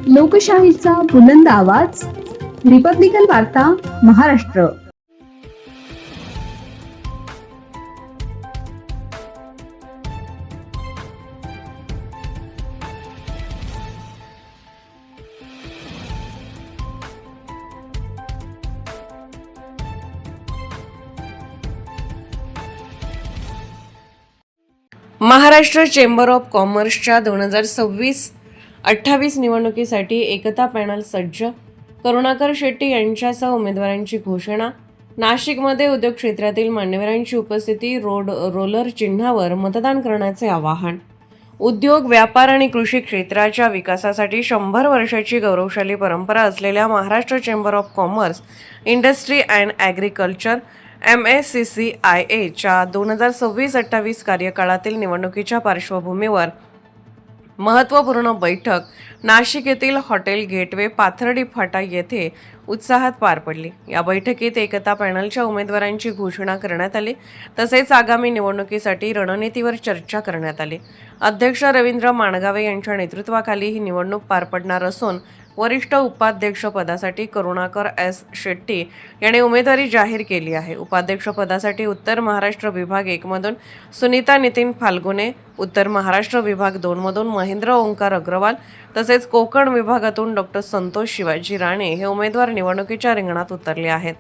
लोकशाहीचा बुलंद आवाज, रिपब्लिकन वार्ता, महाराष्ट्र. महाराष्ट्र चेंबर ऑफ कॉमर्सच्या 2026-28 निवडणुकीसाठी एकता पॅनल सज्ज. करुणाकर शेट्टी यांच्यासह उमेदवारांची घोषणा. नाशिकमध्ये उद्योग क्षेत्रातील मान्यवरांची उपस्थिती. रोलर चिन्हावर मतदान करण्याचे आवाहन. उद्योग, व्यापार आणि कृषी क्षेत्राच्या विकासासाठी 100 वर्षाची गौरवशाली परंपरा असलेल्या Maharashtra chamber of commerce, industry and agriculture MACCIA च्या 2026-28 कार्यकाळातील निवडणुकीच्या पार्श्वभूमीवर महत्त्वपूर्ण बैठक नाशिक येथील हॉटेल गेटवे पाथर्डी फाटा येथे उत्साहात पार पडली. या बैठकीत एकता पॅनलच्या उमेदवारांची घोषणा करण्यात आली. तसेच आगामी निवडणुकीसाठी रणनीतीवर चर्चा करण्यात आली. अध्यक्ष रवींद्र माणगावे यांच्या नेतृत्वाखाली ही निवडणूक पार पडणार असून वरिष्ठ उपाध्यक्ष पदासाठी करुणाकर S. शेट्टी यांनी उमेदवारी जाहीर केली आहे. उपाध्यक्ष पदासाठी उत्तर महाराष्ट्र विभाग 1 मधून सुनीता नितीन फाल्गुने, उत्तर महाराष्ट्र विभाग 2 मधून महेंद्र ओंकार अग्रवाल तसेच कोकण विभागातून डॉ. संतोष शिवाजी राणे हे उमेदवार निवडणुकीच्या रिंगणात उतरले आहेत.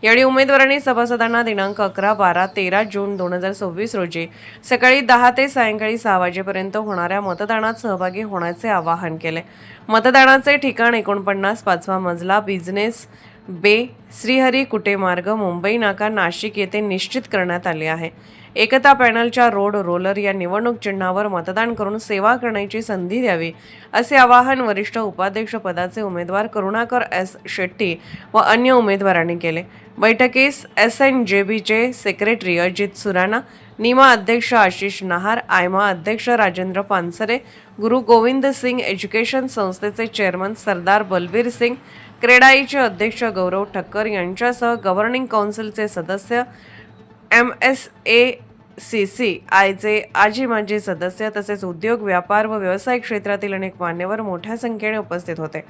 यावेळी उमेदवारांनी सभासदांना दिनांक 11, 12, 13 जून 2026 रोजी सकाळी 10 ते सायंकाळी 6 वाजेपर्यंत होणाऱ्या मतदानात सहभागी होण्याचे आवाहन केले. मतदानाचे ठिकाण 49 5वा मजला, बिझनेस बे, श्रीहरी कुटे मार्ग, मुंबई नाका, नाशिक येथे निश्चित करण्यात आले आहे. एकता पॅनलच्या रोलर या निवडणूक चिन्हावर मतदान करून सेवा करण्याची संधी द्यावी असे आवाहन वरिष्ठ उपाध्यक्ष पदाचे उमेदवार करुणाकर S. शेट्टी व अन्य उमेदवारांनी केले. बैठकीस SNJBचे सेक्रेटरी अजित सुराणा, निमा अध्यक्ष आशिष नहार, आयमा अध्यक्ष राजेंद्र पानसरे, गुरु गोविंद सिंग एज्युकेशन संस्थेचे चेअरमन सरदार बलबीर सिंग, क्रेडाईचे अध्यक्ष गौरव ठक्कर यांच्यासह गव्हर्निंग काउन्सिलचे सदस्य, MACCIचे आजी माजी सदस्य तसेच उद्योग, व्यापार व व्यवसाय क्षेत्रातील अनेक मान्यवर मोठ्या संख्येने उपस्थित होते.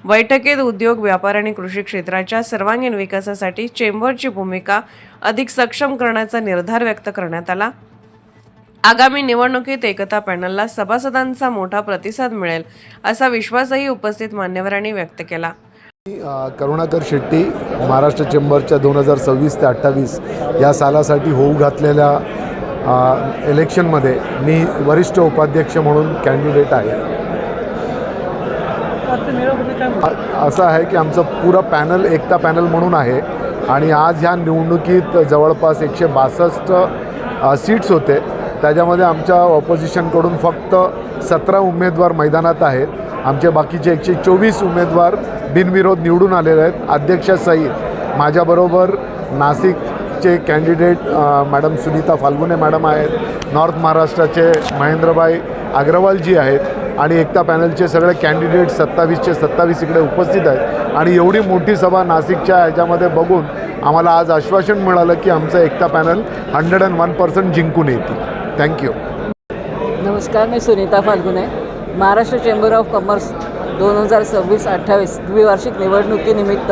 बैठकीत उद्योग, व्यापार आणि कृषी क्षेत्राच्या सर्वांगीण विकासासाठी चेंबरची भूमिका अधिक सक्षम करण्याचा निर्धार व्यक्त करण्यात आला. आगामी निवडणुकीत एकता पॅनलला सभासदांचा मोठा प्रतिसाद मिळेल असा विश्वासही उपस्थित मान्यवरांनी व्यक्त केला. करुणाकर शेट्टी महाराष्ट्र चेंबरच्या 2026 ते 28 या सालासाठी होऊ घातलेल्या इलेक्शनमध्ये मी वरिष्ठ उपाध्यक्ष म्हणून कॅन्डिडेट आहे. असं आहे की आमचं पुरा पॅनल एकता पॅनल म्हणून आहे आणि आज ह्या निवडणुकीत जवळपास 162 सीट्स होते. त्याच्यामध्ये आमच्या ऑपोजिशनकडून फक्त 17 उमेदवार मैदानात आहेत. आमचे बाकीचे 124 उमेदवार बिनविरोध निवडून आलेले आहेत. अध्यक्षसहित माझ्याबरोबर नाशिकचे कॅन्डिडेट मॅडम सुनीता फाल्गुने मॅडम आहेत, नॉर्थ महाराष्ट्राचे महेंद्रभाई अग्रवालजी आहेत आणि एकता पॅनलचे सगळे कॅन्डिडेट 27चे 27 इकडे उपस्थित आहेत. आणि एवढी मोठी सभा नाशिकच्या ह्याच्यामध्ये बघून आम्हाला आज आश्वासन मिळालं की आमचं एकता पॅनल 101% जिंकून येतील. थँक्यू. नमस्कार, मी Sunita Phalgune. Maharashtra chamber of commerce 2026-28 द्विवार्षिक निवडणुकीनिमित्त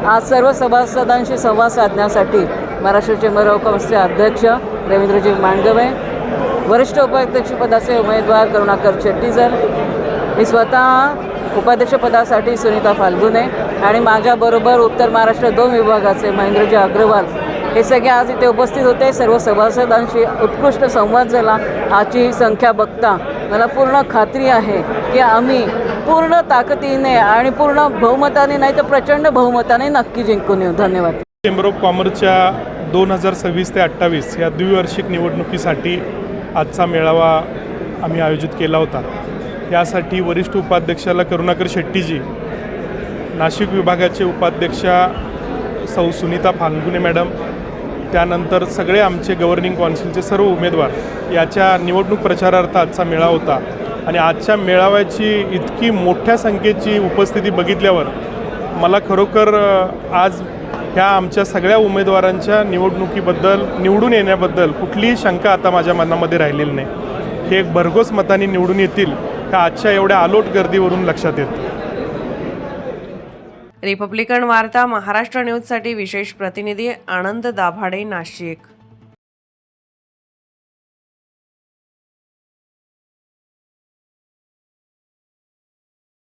आज सर्व सभासदांशी संवाद साधण्यासाठी महाराष्ट्र चेंबर ऑफ कॉमर्सचे अध्यक्ष रवींद्रजी माणगवे, वरिष्ठ उपाध्यक्षपदाचे उमेदवार करुणाकर शेट्टी सर, मी स्वतः उपाध्यक्षपदासाठी सुनीता फाल्गुने आणि माझ्याबरोबर उत्तर महाराष्ट्र 2 विभागाचे महेंद्रजी अग्रवाल हे सगळे आज इथे उपस्थित होते. सर्व सभासदांशी उत्कृष्ट संवाद झाला. आजची संख्या बघता मला पूर्ण खात्री आहे की आम्ही पूर्ण ताकदीने आणि पूर्ण बहुमताने नाही तर प्रचंड बहुमताने नक्की जिंकून येऊ. धन्यवाद. चेंबर ऑफ कॉमर्सच्या 2026 ते 28 या द्विवार्षिक निवडणुकीसाठी आजचा मेळावा आम्ही आयोजित केला होता. यासाठी वरिष्ठ उपाध्यक्षाला करुणाकर शेट्टीजी, नाशिक विभागाचे उपाध्यक्षा सौ सुनीता फाल्गुने मॅडम, त्यानंतर सगळे आमचे गव्हर्निंग काउन्सिलचे सर्व उमेदवार याच्या निवडणूक प्रचारार्थ आजचा मेळावा होता. आणि आजच्या मेळाव्याची इतकी मोठ्या संख्येची उपस्थिती बघितल्यावर मला खरोखर आज ह्या आमच्या सगळ्या उमेदवारांच्या निवडणुकीबद्दल, निवडून येण्याबद्दल कुठलीही शंका आता माझ्या मनामध्ये राहिलेली नाही. हे एक भरघोस मताने निवडून येतील त्या आजच्या एवढ्या अलोट गर्दीवरून लक्षात येतं. रिपब्लिकन वार्ता महाराष्ट्र न्यूजसाठी विशेष प्रतिनिधी आनंद दाभाडे, नाशिक.